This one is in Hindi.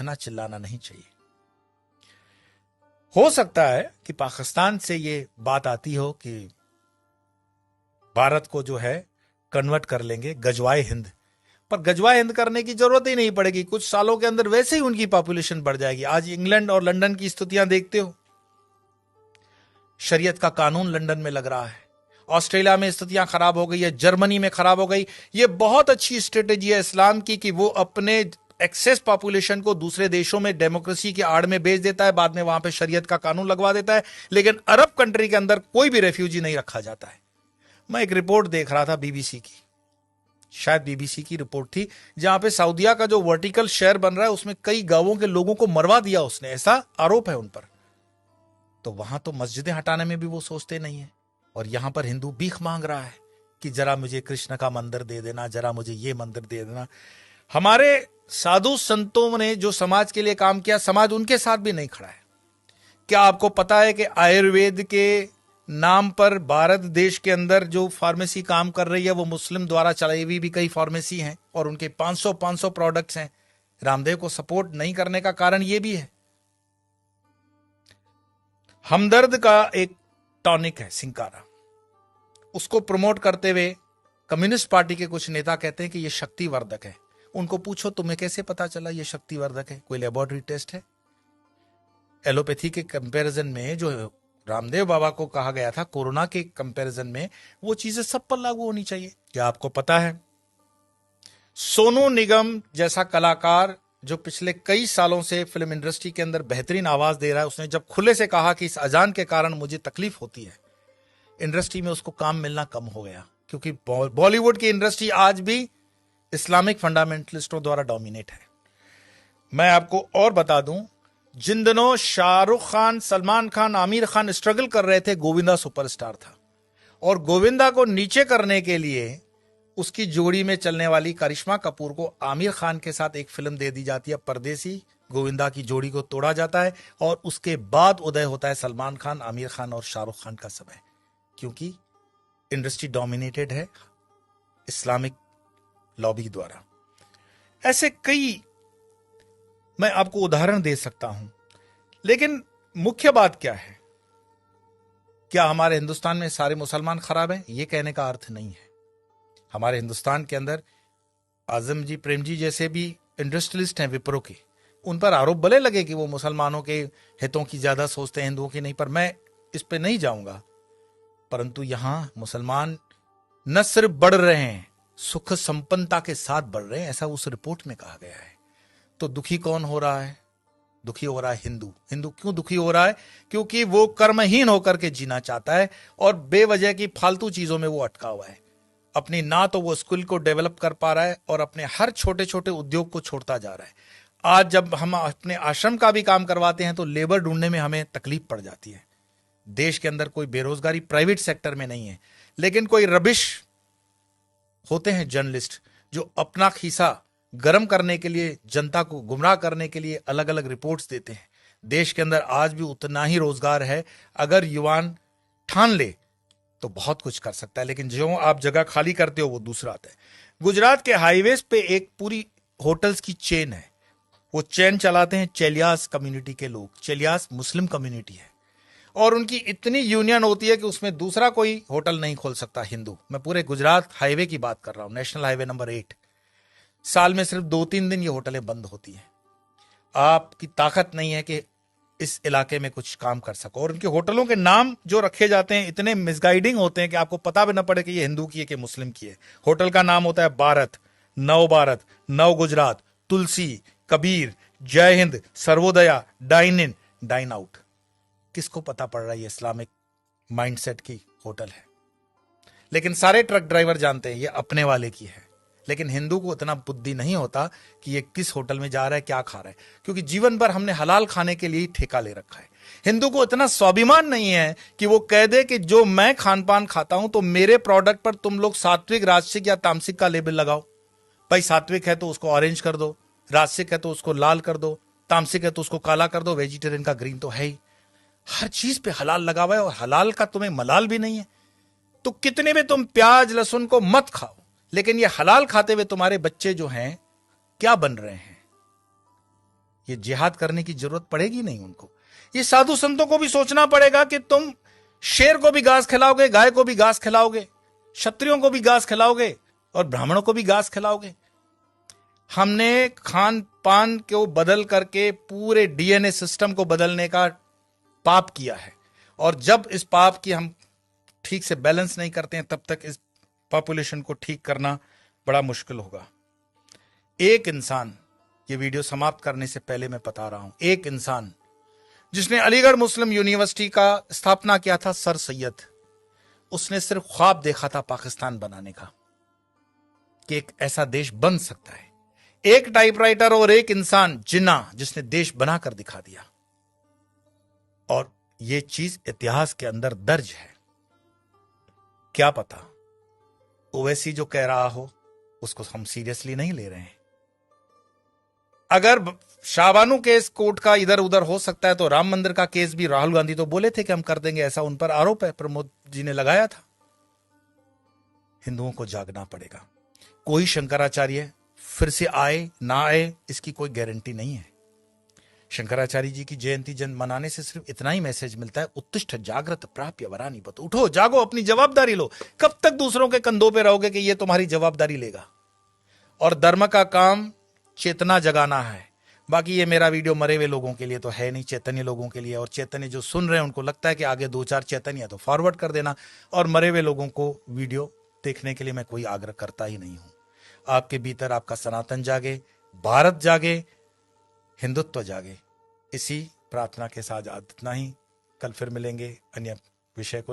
चीखना चिल्लाना नहीं चाहिए। हो सकता है कि पाकिस्तान से ये बात आती हो कि भारत को जो है कन्वर्ट कर लेंगे गजवाए हिंद, पर गजवाए हिंद करने की जरूरत ही नहीं पड़ेगी। कुछ सालों के अंदर वैसे ही उनकी पॉपुलेशन बढ़ जाएगी। आज इंग्लैंड और लंदन की स्थितियां देखते हो, शरीयत का कानून लंदन में लग रहा है, ऑस्ट्रेलिया में स्थितियां खराब हो गई है, जर्मनी में खराब हो गई। ये बहुत अच्छी स्ट्रेटेजी है इस्लाम की कि वो अपने एक्सेस पॉपुलेशन को दूसरे देशों में डेमोक्रेसी की आड़ में भेज देता है, बाद में वहां पे शरीयत का कानून लगवा देता है, लेकिन अरब कंट्री के अंदर कोई भी रेफ्यूजी नहीं रखा जाता है। मैं एक रिपोर्ट देख रहा था बीबीसी की, शायद बीबीसी की रिपोर्ट थी, जहां पे सऊदिया का जो वर्टिकल शहर बन रहा है उसमें कई गांवों के लोगों को मरवा दिया उसने, ऐसा आरोप है उन पर। तो वहां तो मस्जिदें हटाने में भी वो सोचते नहीं है, और यहां पर हिंदू भीख मांग रहा है कि जरा मुझे कृष्ण का मंदिर दे देना, जरा मुझे ये मंदिर दे देना। हमारे साधु संतों ने जो समाज के लिए काम किया, समाज उनके साथ भी नहीं खड़ा है। क्या आपको पता है कि आयुर्वेद के नाम पर भारत देश के अंदर जो फार्मेसी काम कर रही है वो मुस्लिम द्वारा चलाई हुई भी कई फार्मेसी हैं, और उनके 500 प्रोडक्ट्स हैं। रामदेव को सपोर्ट नहीं करने का कारण ये भी है। हमदर्द का एक टॉनिक है सिंकारा, उसको प्रमोट करते हुए कम्युनिस्ट पार्टी के कुछ नेता कहते हैं कि यह शक्तिवर्धक है। उनको पूछो तुम्हें कैसे पता चला यह शक्तिवर्धक है, कोई लेबोरेटरी टेस्ट है? एलोपैथी के कंपैरिजन में जो रामदेव बाबा को कहा गया था कोरोना के कंपैरिजन में, वो चीजें सब पर लागू होनी चाहिए। क्या आपको पता है सोनू निगम जैसा कलाकार जो पिछले कई सालों से फिल्म इंडस्ट्री के अंदर बेहतरीन आवाज दे रहा है, उसने जब खुले से कहा कि इस अजान के कारण मुझे तकलीफ होती है, इंडस्ट्री में उसको काम मिलना कम हो गया, क्योंकि बॉलीवुड की इंडस्ट्री आज भी इस्लामिक फंडामेंटलिस्टों द्वारा डोमिनेट है। मैं आपको और बता दूं, जिन दिनों शाहरुख खान, सलमान खान, आमिर खान स्ट्रगल कर रहे थे, गोविंदा सुपरस्टार था, और गोविंदा को नीचे करने के लिए उसकी जोड़ी में चलने वाली करिश्मा कपूर को आमिर खान के साथ एक फिल्म दे दी जाती है परदेसी। गोविंदा की जोड़ी को तोड़ा जाता है, और उसके बाद उदय होता है सलमान खान, आमिर खान और शाहरुख खान का समय, क्योंकि इंडस्ट्री डोमिनेटेड है इस्लामिक लॉबी द्वारा। ऐसे कई मैं आपको उदाहरण दे सकता हूं, लेकिन मुख्य बात क्या है? क्या हमारे हिंदुस्तान में सारे मुसलमान खराब हैं? यह कहने का अर्थ नहीं है। हमारे हिंदुस्तान के अंदर आजम जी, प्रेम जी जैसे भी इंडस्ट्रियलिस्ट हैं विप्रो के, उन पर आरोप भले लगे कि वो मुसलमानों के हितों की ज्यादा सोचते हैं, हिंदुओं की नहीं, पर मैं इस पे नहीं जाऊंगा। परंतु यहां मुसलमान न सिर्फ बढ़ रहे हैं, सुख संपन्नता के साथ बढ़ रहे हैं, ऐसा उस रिपोर्ट में कहा गया है। तो दुखी कौन हो रहा है? दुखी हो रहा है हिंदू। हिंदू क्यों दुखी हो रहा है? क्योंकि वो कर्महीन होकर के जीना चाहता है, और बेवजह की फालतू चीजों में वो अटका हुआ है। अपनी ना तो वो स्किल को डेवलप कर पा रहा है, और अपने हर छोटे छोटे उद्योग को छोड़ता जा रहा है। आज जब हम अपने आश्रम का भी काम करवाते हैं तो लेबर ढूंढने में हमें तकलीफ पड़ जाती है। देश के अंदर कोई बेरोजगारी प्राइवेट सेक्टर में नहीं है, लेकिन कोई रबिश होते हैं जर्नलिस्ट जो अपना खीसा गर्म करने के लिए, जनता को गुमराह करने के लिए अलग अलग रिपोर्ट्स देते हैं। देश के अंदर आज भी उतना ही रोजगार है, अगर युवान ठान ले तो बहुत कुछ कर सकता है, लेकिन जो आप जगह खाली करते हो वो दूसरा आता है। गुजरात के हाईवेज पे एक पूरी होटल्स की चेन है, वो चेन चलाते हैं चेलियास कम्युनिटी के लोग। चेलियास मुस्लिम कम्युनिटी है, और उनकी इतनी यूनियन होती है कि उसमें दूसरा कोई होटल नहीं खोल सकता हिंदू। मैं पूरे गुजरात हाईवे की बात कर रहा हूं, नेशनल हाईवे नंबर 8। साल में सिर्फ 2-3 दिन ये होटलें बंद होती हैं। आपकी ताकत नहीं है कि इस इलाके में कुछ काम कर सको, और उनके होटलों के नाम जो रखे जाते हैं इतने मिसगाइडिंग होते हैं कि आपको पता भी न पड़े कि ये हिंदू की है कि मुस्लिम की है। होटल का नाम होता है भारत, नव गुजरात, तुलसी, कबीर, जय हिंद, Sarvodaya, dine in, dine out. किसको पता पड़ रहा है ये इस्लामिक माइंडसेट की होटल है? लेकिन सारे ट्रक ड्राइवर जानते हैं ये अपने वाले की है, लेकिन हिंदू को इतना बुद्धि नहीं होता कि ये किस होटल में जा रहा है, क्या खा रहा है, क्योंकि जीवन भर हमने हलाल खाने के लिए ठेका ले रखा है। हिंदू को इतना स्वाभिमान नहीं है कि वो कह दे कि जो मैं खान पान खाता हूं तो मेरे प्रोडक्ट पर तुम लोग सात्विक, राजसिक या तामसिक का लेबल लगाओ। भाई सात्विक है तो उसको ऑरेंज कर दो, राजसिक है तो उसको लाल कर दो, तामसिक है तो उसको काला कर दो, वेजिटेरियन का ग्रीन तो है ही। हर चीज पे हलाल लगा हुआ है, और हलाल का तुम्हें मलाल भी नहीं है। तो कितने भी तुम प्याज लहसुन को मत खाओ, लेकिन ये हलाल खाते हुए तुम्हारे बच्चे जो हैं क्या बन रहे हैं? ये जिहाद करने की जरूरत पड़ेगी नहीं उनको। ये साधु संतों को भी सोचना पड़ेगा कि तुम शेर को भी घास खिलाओगे, गाय को भी घास खिलाओगे, क्षत्रियों को भी घास खिलाओगे और ब्राह्मणों को भी घास खिलाओगे। हमने खान पान को बदल करके पूरे डीएनए सिस्टम को बदलने का पाप किया है, और जब इस पाप की हम ठीक से बैलेंस नहीं करते हैं तब तक इस पॉपुलेशन को ठीक करना बड़ा मुश्किल होगा। एक इंसान, ये वीडियो समाप्त करने से पहले मैं बता रहा हूं, एक इंसान जिसने अलीगढ़ मुस्लिम यूनिवर्सिटी का स्थापना किया था, सर सैयद, उसने सिर्फ ख्वाब देखा था पाकिस्तान बनाने का, कि एक ऐसा देश बन सकता है। एक टाइपराइटर और एक इंसान जिन्ना, जिसने देश बनाकर दिखा दिया, और यह चीज इतिहास के अंदर दर्ज है। क्या पता ओवैसी जो कह रहा हो उसको हम सीरियसली नहीं ले रहे हैं। अगर शाहबानू केस कोर्ट का इधर उधर हो सकता है तो राम मंदिर का केस भी राहुल गांधी तो बोले थे कि हम कर देंगे, ऐसा उन पर आरोप है, प्रमोद जी ने लगाया था। हिंदुओं को जागना पड़ेगा। कोई शंकराचार्य फिर से आए ना आए इसकी कोई गारंटी नहीं है। शंकराचार्य जी की जयंती मनाने से सिर्फ इतना ही मैसेज मिलता है, उत्तिष्ठ जागृत प्राप्य वरानी बत, उठो जागो, अपनी जवाबदारी लो। कब तक दूसरों के कंधों पे रहोगे कि ये तुम्हारी जवाबदारी लेगा? और धर्म का काम चेतना जगाना है। बाकी ये मेरा वीडियो मरे हुए लोगों के लिए तो है नहीं, चैतन्य लोगों के लिए। और चैतन्य जो सुन रहे हैं उनको लगता है कि आगे 2-4 चैतन्य है तो फॉरवर्ड कर देना, और मरे हुए लोगों को वीडियो देखने के लिए मैं कोई आग्रह करता ही नहीं हूं। आपके भीतर आपका सनातन जागे, भारत जागे, हिंदुत्व जागे। इसी प्रार्थना के साथ इतना ही। कल फिर मिलेंगे अन्य विषय को लेकर।